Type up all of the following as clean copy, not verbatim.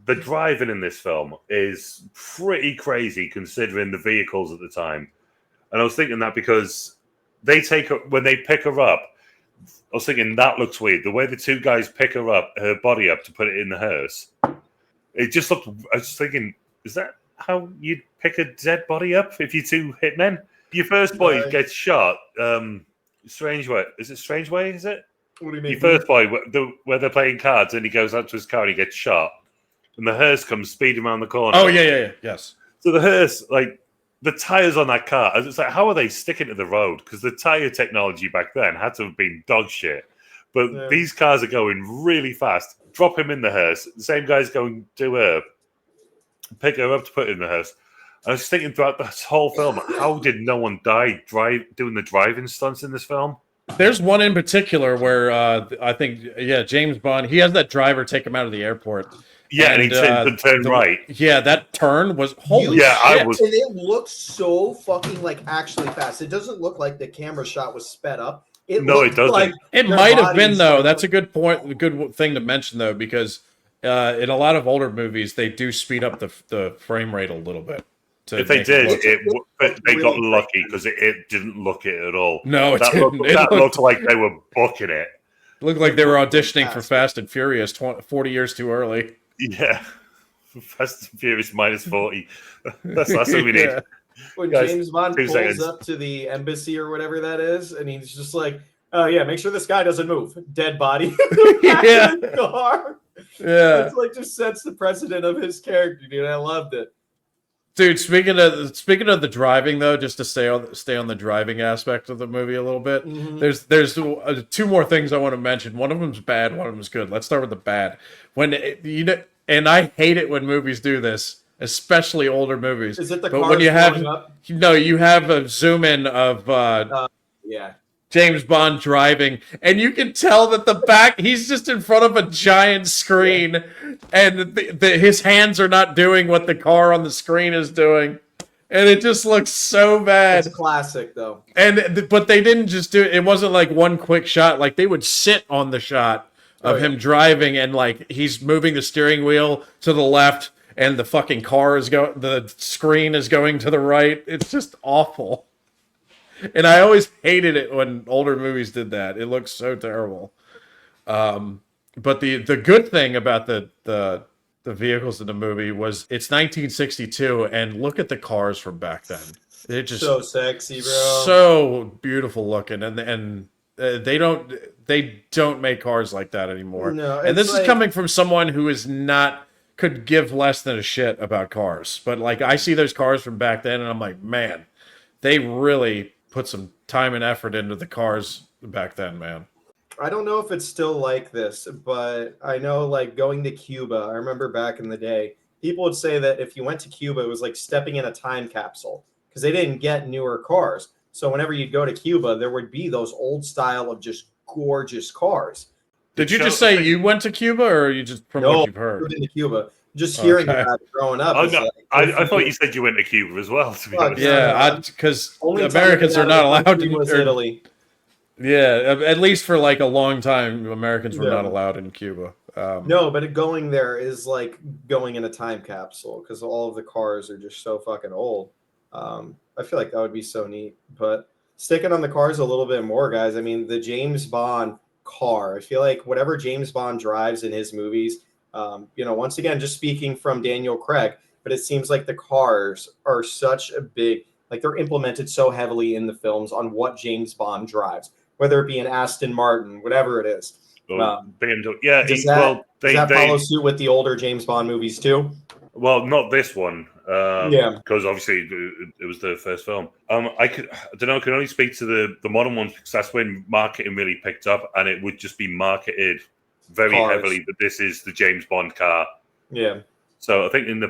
the driving in this film is pretty crazy considering the vehicles at the time. And I was thinking that because when they pick her up, I was thinking that looks weird. The way the two guys pick her body up to put it in the hearse, it just looked. I was thinking, is that how you'd pick a dead body up if you two hitmen? Your first boy gets shot. Strange Way. Is it Strange Way? Is it? What do you mean? Your first boy, where they're playing cards, and he goes out to his car and he gets shot, and the hearse comes speeding around the corner. Oh yeah, yes. So the hearse, like the tires on that car, it's like, how are they sticking to the road? Because the tire technology back then had to have been dog shit. But these cars are going really fast. Drop him in the hearse. The same guy's going to pick her up to put in the hearse. I was thinking throughout this whole film, how did no one die doing the driving stunts in this film? There's one in particular where I think, James Bond, he has that driver take him out of the airport. Yeah, and he turned right. Yeah, that turn was holy shit. And it looks so fucking actually fast. It doesn't look like the camera shot was sped up. It doesn't. Like it might have been though. That's a good point. A good thing to mention though, because in a lot of older movies they do speed up the frame rate a little bit. If they did, they got lucky because it didn't look it at all. No, it didn't. That looked like they were booking it. Looked like they were auditioning for Fast and Furious 40 years too early. Yeah. Fast and Furious minus 40. That's what we need. When James Bond pulls up to the embassy or whatever that is, and he's just like, oh, yeah, make sure this guy doesn't move. Dead body. Yeah. In the car. Yeah. It's just sets the precedent of his character, dude. I loved it. Dude, speaking of the driving though, just to stay on the driving aspect of the movie a little bit, there's two more things I want to mention. One of them's bad, one of them's good. Let's start with the bad. And I hate it when movies do this, especially older movies. Is it the but cars when you have up? you have a zoom in of James Bond driving, and you can tell that he's just in front of a giant screen, and his hands are not doing what the car on the screen is doing, and it just looks so bad. It's classic, though. But they didn't just do it. It wasn't like one quick shot. Like they would sit on the shot of him driving, and he's moving the steering wheel to the left, and the fucking the screen is going to the right. It's just awful. And I always hated it when older movies did that. It looks so terrible. But the good thing about the vehicles in the movie was it's 1962, and look at the cars from back then. They're just so sexy, bro. So beautiful looking, and they don't make cars like that anymore. No, and this is coming from someone who could give less than a shit about cars. But I see those cars from back then, and I'm like, man, they really put some time and effort into the cars back then, man. I don't know if it's still like this, but I know going to Cuba, I remember back in the day, people would say that if you went to Cuba, it was like stepping in a time capsule because they didn't get newer cars. So whenever you'd go to Cuba, there would be those old style of just gorgeous cars. Did you just say you went to Cuba, or you just from what you've heard? I've been to Cuba. Just hearing about it growing up. I thought you said you went to Cuba as well, to be honest. Yeah, because Americans are not allowed to. Italy. Yeah, at least for a long time, Americans were not allowed in Cuba. No, but going there is like going in a time capsule because all of the cars are just so fucking old. I feel like that would be so neat. But sticking on the cars a little bit more, guys. I mean, the James Bond car. I feel like whatever James Bond drives in his movies. Once again, just speaking from Daniel Craig, but it seems like the cars are such a big, they're implemented so heavily in the films on what James Bond drives, whether it be an Aston Martin, whatever it is. BMW. Yeah, does that follow suit with the older James Bond movies too? Well, not this one. Because obviously it was the first film. I don't know. I can only speak to the modern ones because that's when marketing really picked up, and it would just be marketed very heavily that this is the James Bond car. Yeah. So I think in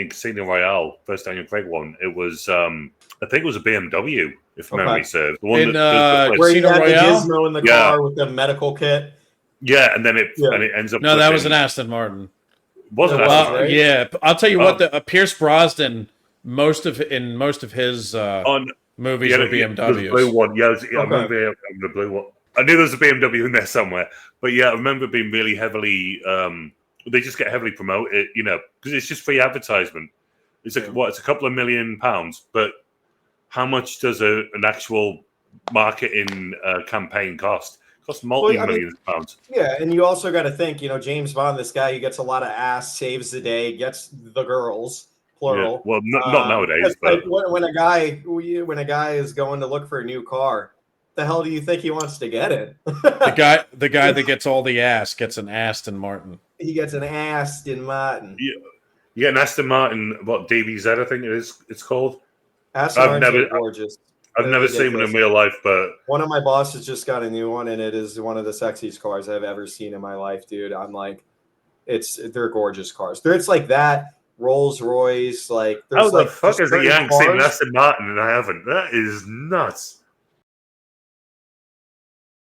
Casino Royale, first Daniel Craig one, it was I think it was a BMW, if memory serves. The one where you had the gizmo in the car with the medical kit. Yeah, and then it ends up. No, that was an Aston Martin. Wasn't Aston Martin? Yeah, I'll tell you what. Pierce Brosnan, most of his movies were BMWs. The blue one, I remember the blue one. I knew there was a BMW in there somewhere, but yeah, I remember being really heavily they just get heavily promoted, because it's just free advertisement. It's Yeah. it's a couple of £1 million, but how much does an actual marketing campaign cost? It costs multi-millions of pounds. Yeah, and you also got to think, James Bond, this guy who gets a lot of ass, saves the day, gets the girls, plural. Yeah. Well, not nowadays, but when a guy is going to look for a new car, the hell do you think he wants to get in? The guy that gets all the ass gets an Aston Martin. He gets an Aston Martin. you get an Aston Martin, what DBZ I think it's called. Aston Martins are gorgeous. I've never seen one in real life, but one of my bosses just got a new one, and it is one of the sexiest cars I've ever seen in my life, dude. I'm like, they're gorgeous cars. It's like that Rolls Royce, like. How the fuck is a Yank seen an Aston Martin and I haven't? That is nuts.